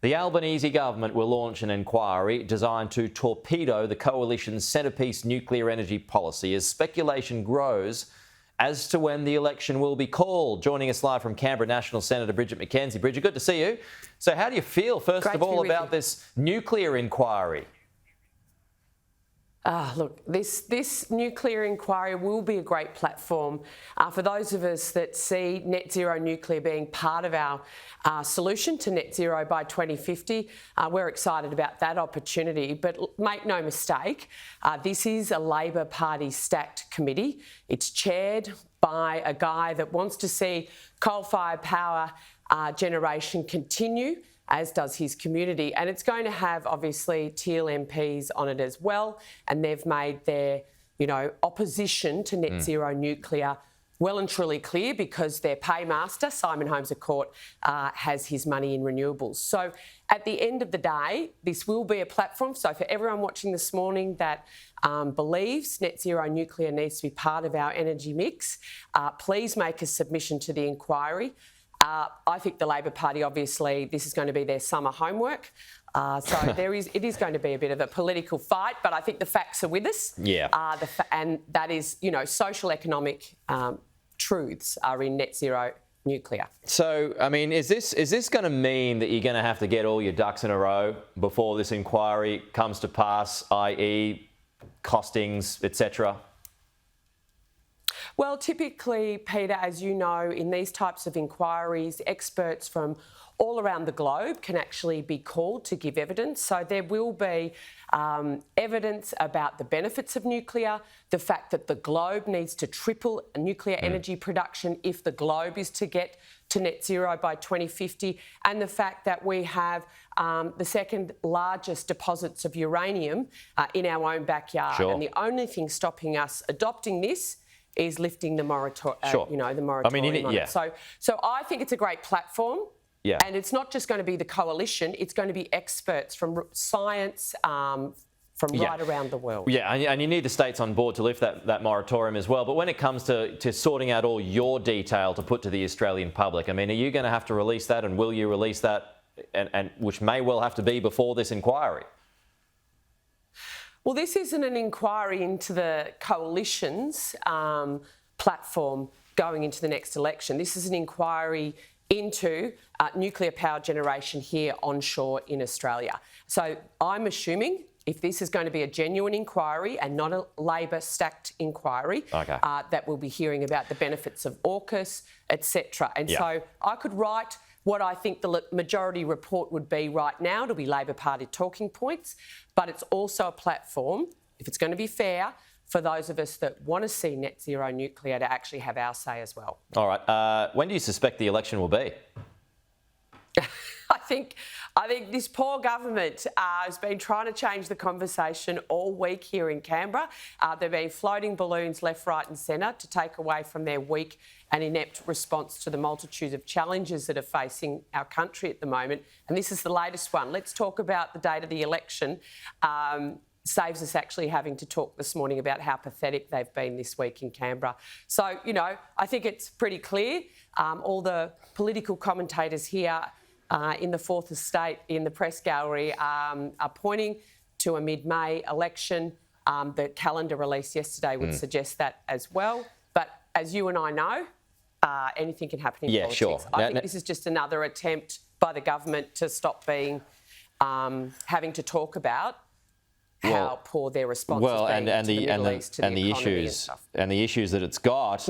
The Albanese government will launch an inquiry designed to torpedo the coalition's centrepiece nuclear energy policy as speculation grows as to when the election will be called. Joining us live from Canberra, National Senator Bridget McKenzie. Bridget, good to see you. So how do you feel, first of all, about this nuclear inquiry? Look, this nuclear inquiry will be a great platform for those of us that see net zero nuclear being part of our solution to net zero by 2050. We're excited about that opportunity, but make no mistake, this is a Labor Party stacked committee. It's chaired by a guy that wants to see coal-fired power generation continue, as does his community. And it's going to have, obviously, Teal MPs on it as well. And they've made their, opposition to net zero nuclear well and truly clear because their paymaster, Simon Holmes à Court, has his money in renewables. So at the end of the day, this will be a platform. So for everyone watching this morning that believes net zero nuclear needs to be part of our energy mix, please make a submission to the inquiry. I think the Labor Party, obviously, this is going to be their summer homework. So it is going to be a bit of a political fight, but I think the facts are with us. Yeah. And that is, social economic truths are in net zero nuclear. So, I mean, is this going to mean that you're going to have to get all your ducks in a row before this inquiry comes to pass, i.e. costings, etc.? Well, typically, Peter, as you know, in these types of inquiries, experts from all around the globe can actually be called to give evidence. So there will be evidence about the benefits of nuclear, the fact that the globe needs to triple nuclear energy production if the globe is to get to net zero by 2050, and the fact that we have the second largest deposits of uranium in our own backyard. Sure. And the only thing stopping us adopting this is lifting the moratorium. The moratorium on it. So I think it's a great platform. Yeah. And it's not just going to be the coalition; it's going to be experts from science from right around the world. Yeah, and you need the states on board to lift that moratorium as well. But when it comes to sorting out all your detail to put to the Australian public, I mean, are you going to have to release that, and will you release that, and which may well have to be before this inquiry? Well, this isn't an inquiry into the coalition's platform going into the next election. This is an inquiry into nuclear power generation here onshore in Australia. So I'm assuming if this is going to be a genuine inquiry and not a Labor stacked inquiry, that we'll be hearing about the benefits of AUKUS, etc. And so I could write what I think the majority report would be right now. It'll be Labor Party talking points, but it's also a platform, if it's going to be fair, for those of us that want to see net zero nuclear to actually have our say as well. All right. When do you suspect the election will be? I think this poor government has been trying to change the conversation all week here in Canberra. They've been floating balloons left, right and centre to take away from their weak and inept response to the multitude of challenges that are facing our country at the moment. And this is the latest one. Let's talk about the date of the election. Saves us actually having to talk this morning about how pathetic they've been this week in Canberra. So, I think it's pretty clear. All the political commentators here in the Fourth Estate, in the press gallery, are pointing to a mid-May election. The calendar released yesterday would suggest that as well. But as you and I know, anything can happen in politics. Sure. I think this is just another attempt by the government to stop being having to talk about how poor their response has been to the Middle East, to the economy and stuff. And the issues that it's got